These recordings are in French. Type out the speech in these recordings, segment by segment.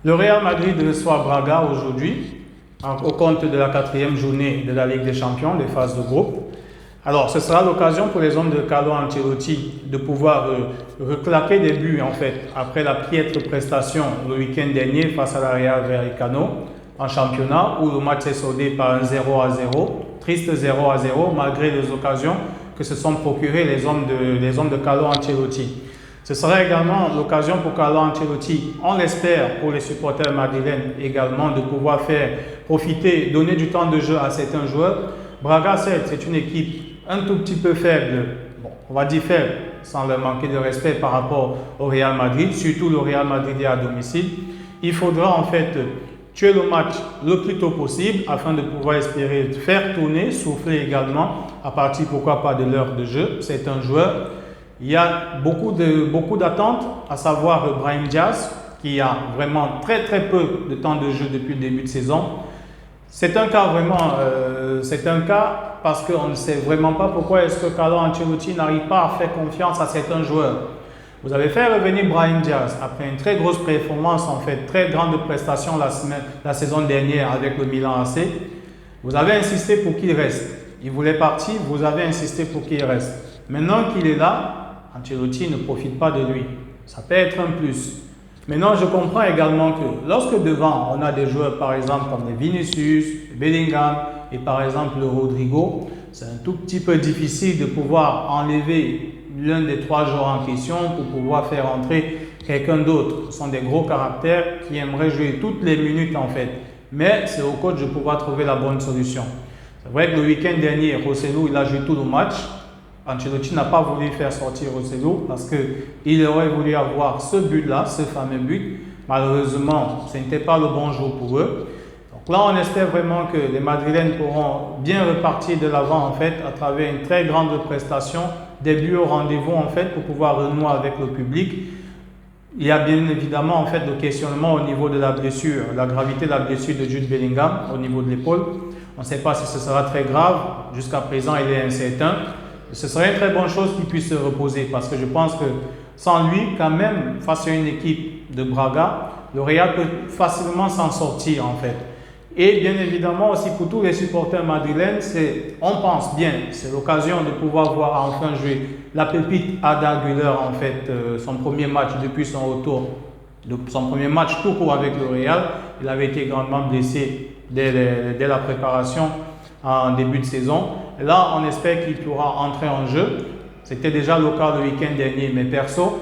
Le Real Madrid reçoit Braga aujourd'hui, au compte de la 4e journée de la Ligue des Champions, des phases de groupe. Alors, ce sera l'occasion pour les hommes de Carlo Ancelotti de pouvoir reclaquer des buts, en fait, après la piètre prestation le week-end dernier face à la Real Vallecano en championnat, où le match s'est soldé par un 0-0, triste 0-0, malgré les occasions que se sont procurées les hommes de Carlo Ancelotti. Ce sera également l'occasion pour Carlo Ancelotti, on l'espère pour les supporters madrilènes également, de pouvoir faire profiter, donner du temps de jeu à certains joueurs. Braga, c'est une équipe un tout petit peu faible, bon, on va dire faible, sans leur manquer de respect par rapport au Real Madrid, surtout le Real Madrid est à domicile. Il faudra en fait tuer le match le plus tôt possible afin de pouvoir espérer faire tourner, souffler également à partir, pourquoi pas, de l'heure de jeu. C'est un joueur. Il y a beaucoup d'attentes, à savoir Brahim Diaz, qui a vraiment très peu de temps de jeu depuis le début de saison. C'est un cas parce qu'on ne sait vraiment pas pourquoi est-ce que Carlo Ancelotti n'arrive pas à faire confiance à certains joueurs. Vous avez fait revenir Brahim Diaz après une très grosse performance, en fait, très grande prestation la saison dernière avec le Milan AC. Vous avez insisté pour qu'il reste. Il voulait partir, vous avez insisté pour qu'il reste. Maintenant qu'il est là, Ancelotti ne profite pas de lui. Ça peut être un plus. Maintenant, je comprends également que lorsque devant, on a des joueurs, par exemple, comme les Vinicius, Bellingham et par exemple le Rodrigo, c'est un tout petit peu difficile de pouvoir enlever l'un des 3 joueurs en question pour pouvoir faire entrer quelqu'un d'autre. Ce sont des gros caractères qui aimeraient jouer toutes les minutes en fait. Mais c'est au coach de pouvoir trouver la bonne solution. C'est vrai que le week-end dernier, Rosselló, il a joué tout le match. Ancelotti n'a pas voulu faire sortir Rosselló parce qu'il aurait voulu avoir ce but-là, ce fameux but. Malheureusement, ce n'était pas le bon jour pour eux. Donc là, on espère vraiment que les Madrilènes pourront bien repartir de l'avant en fait à travers une très grande prestation, des buts au rendez-vous en fait pour pouvoir renouer avec le public. Il y a bien évidemment en fait le questionnement au niveau de la blessure, la gravité de la blessure de Jude Bellingham au niveau de l'épaule. On ne sait pas si ce sera très grave. Jusqu'à présent, il est incertain. Ce serait une très bonne chose qu'il puisse se reposer parce que je pense que sans lui, quand même, face à une équipe de Braga, le Real peut facilement s'en sortir en fait. Et bien évidemment aussi pour tous les supporters madrilènes, on pense bien, c'est l'occasion de pouvoir voir enfin jouer la pépite Arda Güler en fait, son premier match depuis son retour, son premier match tout court avec le Real. Il avait été grandement blessé dès la préparation en début de saison. Et là, on espère qu'il pourra entrer en jeu. C'était déjà le cas le week-end dernier, mais perso,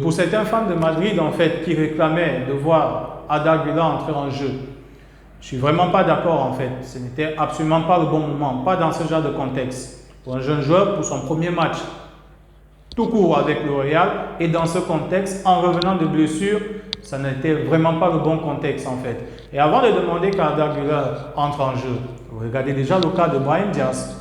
pour certains fans de Madrid en fait qui réclamaient de voir Arda Güler entrer en jeu, je suis vraiment pas d'accord en fait. Ce n'était absolument pas le bon moment, pas dans ce genre de contexte. Pour un jeune joueur, pour son premier match tout court avec le Real et dans ce contexte, en revenant de blessure, ça n'était vraiment pas le bon contexte en fait. Et avant de demander qu'Arda Güler entre en jeu, vous regardez déjà le cas de Brahim Diaz.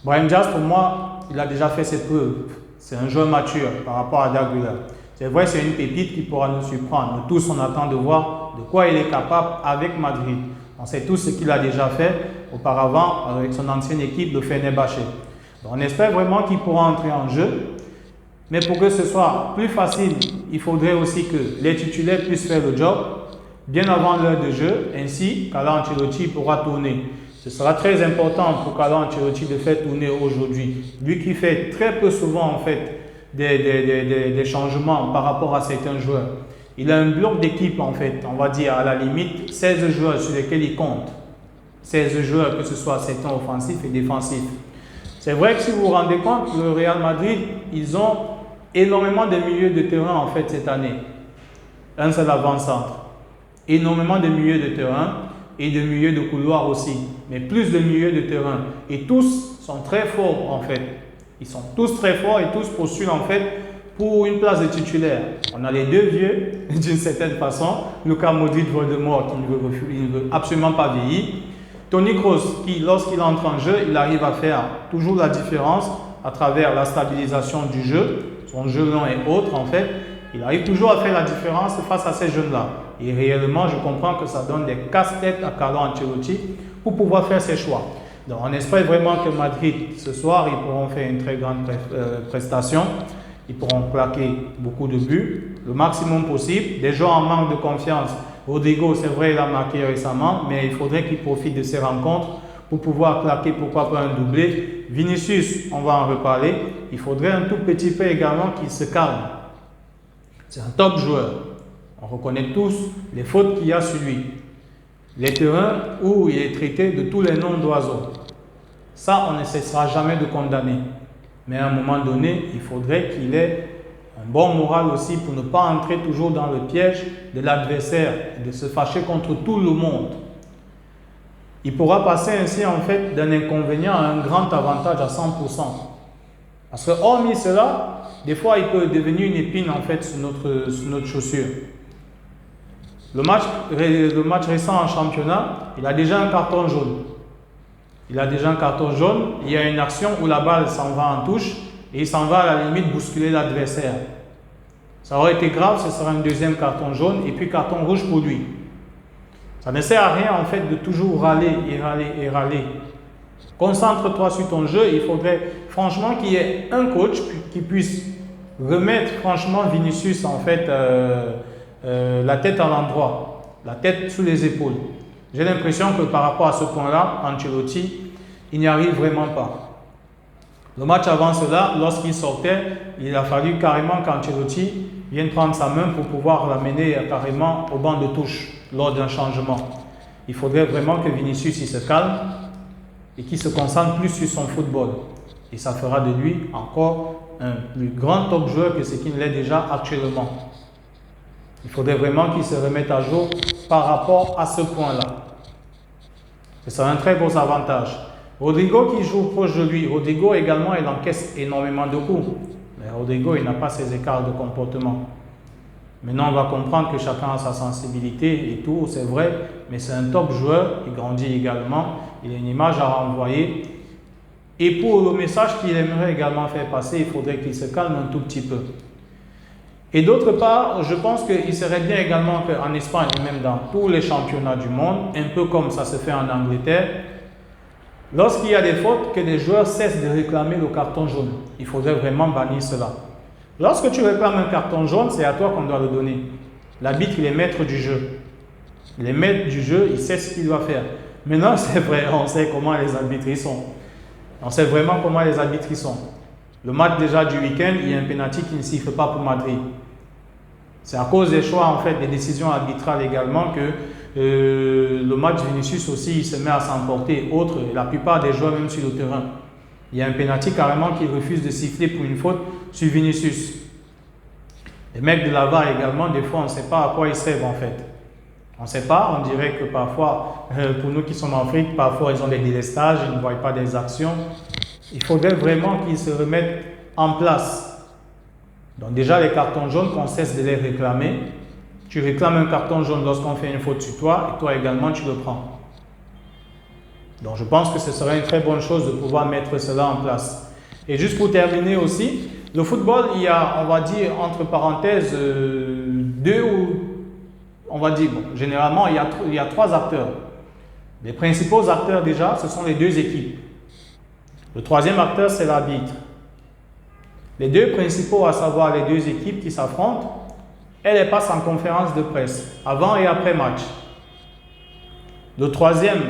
Brahim Diaz, pour moi, il a déjà fait ses preuves. C'est un joueur mature par rapport à Arda Güler. C'est vrai, c'est une pépite qui pourra nous surprendre. Nous tous, on attend de voir de quoi il est capable avec Madrid. On sait tous ce qu'il a déjà fait auparavant avec son ancienne équipe de Fenerbahçe. On espère vraiment qu'il pourra entrer en jeu. Mais pour que ce soit plus facile, il faudrait aussi que les titulaires puissent faire le job bien avant l'heure de jeu. Ainsi, Carlo Ancelotti pourra tourner. Ce sera très important pour Carlo Ancelotti de faire tourner aujourd'hui. Lui qui fait très peu souvent en fait des changements par rapport à certains joueurs. Il a un bloc d'équipe en fait, on va dire à la limite 16 joueurs sur lesquels il compte. 16 joueurs, que ce soit certains offensifs et défensifs. C'est vrai que si vous vous rendez compte, le Real Madrid, ils ont énormément de milieux de terrain en fait cette année. Un seul avant-centre. Énormément de milieux de terrain et de milieux de couloir aussi. Mais plus de milieux de terrain. Et tous sont très forts en fait. Ils sont tous très forts et tous postulent en fait pour une place de titulaire. On a les deux vieux, d'une certaine façon. Luka Modric, Voldemort, qui ne veut absolument pas vieillir. Toni Kroos, qui lorsqu'il entre en jeu, il arrive à faire toujours la différence à travers la stabilisation du jeu, son jeu long et autres en fait. Il arrive toujours à faire la différence face à ces jeunes-là. Et réellement, je comprends que ça donne des casse-têtes à Carlo Ancelotti pour pouvoir faire ses choix. Donc, on espère vraiment que Madrid, ce soir, ils pourront faire une très grande prestation Ils pourront claquer beaucoup de buts, le maximum possible. Des joueurs en manque de confiance. Rodrigo, c'est vrai, il a marqué récemment, mais il faudrait qu'il profite de ces rencontres pour pouvoir claquer, pourquoi pas un doublé. Vinicius, on va en reparler. Il faudrait un tout petit peu également qu'il se calme. C'est un top joueur. On reconnaît tous les fautes qu'il y a sur lui. Les terrains où il est traité de tous les noms d'oiseaux. Ça, on ne cessera jamais de condamner. Mais à un moment donné, il faudrait qu'il ait un bon moral aussi pour ne pas entrer toujours dans le piège de l'adversaire, de se fâcher contre tout le monde. Il pourra passer ainsi en fait d'un inconvénient à un grand avantage à 100%. Parce que hormis cela, des fois il peut devenir une épine en fait sur notre chaussure. Le match récent en championnat, il a déjà un carton jaune. Il y a une action où la balle s'en va en touche et il s'en va à la limite bousculer l'adversaire. Ça aurait été grave, ce sera un deuxième carton jaune et puis carton rouge pour lui. Ça ne sert à rien en fait de toujours râler. Concentre-toi sur ton jeu. Il faudrait franchement qu'il y ait un coach qui puisse remettre franchement Vinicius en fait la tête à l'endroit, la tête sous les épaules. J'ai l'impression que par rapport à ce point-là, Ancelotti, il n'y arrive vraiment pas. Le match avant cela, lorsqu'il sortait, il a fallu carrément qu'Ancelotti vienne prendre sa main pour pouvoir l'amener carrément au banc de touche lors d'un changement. Il faudrait vraiment que Vinicius il se calme et qu'il se concentre plus sur son football. Et ça fera de lui encore un plus grand top joueur que ce qu'il l'est déjà actuellement. Il faudrait vraiment qu'il se remette à jour par rapport à ce point-là. Ce sera un très beau avantage. Rodrigo qui joue proche de lui. Rodrigo également, il encaisse énormément de coups. Mais Rodrigo, il n'a pas ces écarts de comportement. Maintenant, on va comprendre que chacun a sa sensibilité et tout, c'est vrai. Mais c'est un top joueur, il grandit également. Il a une image à renvoyer. Et pour le message qu'il aimerait également faire passer, il faudrait qu'il se calme un tout petit peu. Et d'autre part, je pense qu'il serait bien également qu'en Espagne et même dans tous les championnats du monde, un peu comme ça se fait en Angleterre, lorsqu'il y a des fautes, que les joueurs cessent de réclamer le carton jaune. Il faudrait vraiment bannir cela. Lorsque tu réclames un carton jaune, c'est à toi qu'on doit le donner. L'arbitre, il est maître du jeu. Il est maître du jeu, il sait ce qu'il doit faire. Maintenant, c'est vrai, on sait comment les arbitres sont. On sait vraiment comment les arbitres sont. Le match déjà du week-end, il y a un penalty qui ne siffle pas pour Madrid. C'est à cause des choix, en fait, des décisions arbitrales également que le match Vinicius aussi, il se met à s'emporter. Autre, la plupart des joueurs, même sur le terrain. Il y a un penalty carrément qui refuse de siffler pour une faute sur Vinicius. Les mecs de là-bas également, des fois, on ne sait pas à quoi ils servent en fait. On ne sait pas, on dirait que parfois, pour nous qui sommes en Afrique, parfois ils ont des délestages, ils ne voient pas des actions. Il faudrait vraiment qu'ils se remettent en place. Donc déjà, les cartons jaunes, qu'on cesse de les réclamer. Tu réclames un carton jaune lorsqu'on fait une faute sur toi, et toi également, tu le prends. Donc je pense que ce serait une très bonne chose de pouvoir mettre cela en place. Et juste pour terminer aussi, le football, il y a, on va dire, entre parenthèses, deux ou, on va dire, bon, généralement, il y a trois acteurs. Les principaux acteurs déjà, ce sont les deux équipes. Le troisième acteur, c'est l'arbitre. Les deux principaux, à savoir les deux équipes qui s'affrontent, elles passent en conférence de presse, avant et après match. Le troisième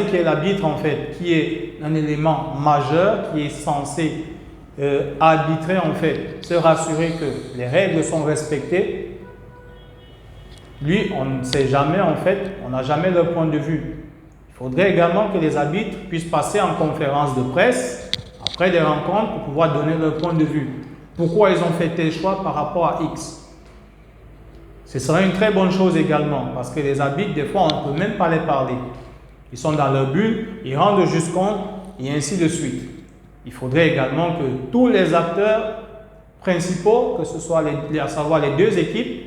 qui est l'arbitre, en fait, qui est un élément majeur, qui est censé arbitrer, en fait, se rassurer que les règles sont respectées. Lui, on ne sait jamais, en fait, on n'a jamais leur point de vue. Il faudrait également que les arbitres puissent passer en conférence de presse, après des rencontres, pour pouvoir donner leur point de vue. Pourquoi ils ont fait tel choix par rapport à X. Ce serait une très bonne chose également, parce que les arbitres, des fois, on ne peut même pas les parler. Ils sont dans leur bulle, ils rendent juste compte, et ainsi de suite. Il faudrait également que tous les acteurs principaux, que ce soit à savoir les deux équipes,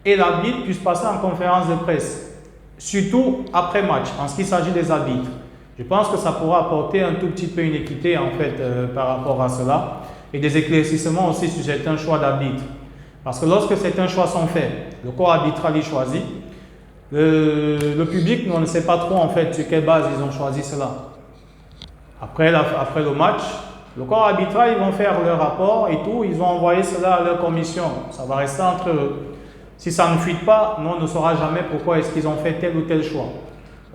et l'arbitre puissent passer en conférence de presse, surtout après match, en ce qui s'agit des arbitres. Je pense que ça pourra apporter un tout petit peu une équité en fait par rapport à cela, et des éclaircissements aussi sur certains choix d'arbitre. Parce que lorsque certains choix sont faits, le corps arbitral est choisi, le public, on ne sait pas trop en fait sur quelle base ils ont choisi cela. Après le match, Le corps arbitral, ils vont faire leur rapport et tout, ils vont envoyer cela à leur commission. Ça va rester entre eux. Si ça ne fuite pas, nous, on ne saura jamais pourquoi est-ce qu'ils ont fait tel ou tel choix.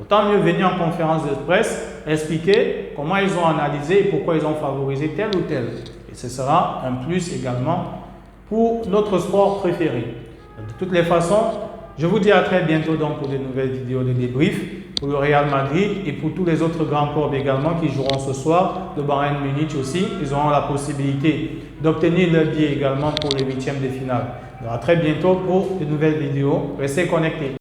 Autant mieux venir en conférence de presse, expliquer comment ils ont analysé et pourquoi ils ont favorisé tel ou tel. Et ce sera un plus également pour notre sport préféré. De toutes les façons, je vous dis à très bientôt donc pour de nouvelles vidéos de débrief pour le Real Madrid et pour tous les autres grands clubs également qui joueront ce soir. Le Bayern Munich aussi, ils auront la possibilité d'obtenir leur billet également pour les huitièmes de finale. Donc à très bientôt pour de nouvelles vidéos. Restez connectés.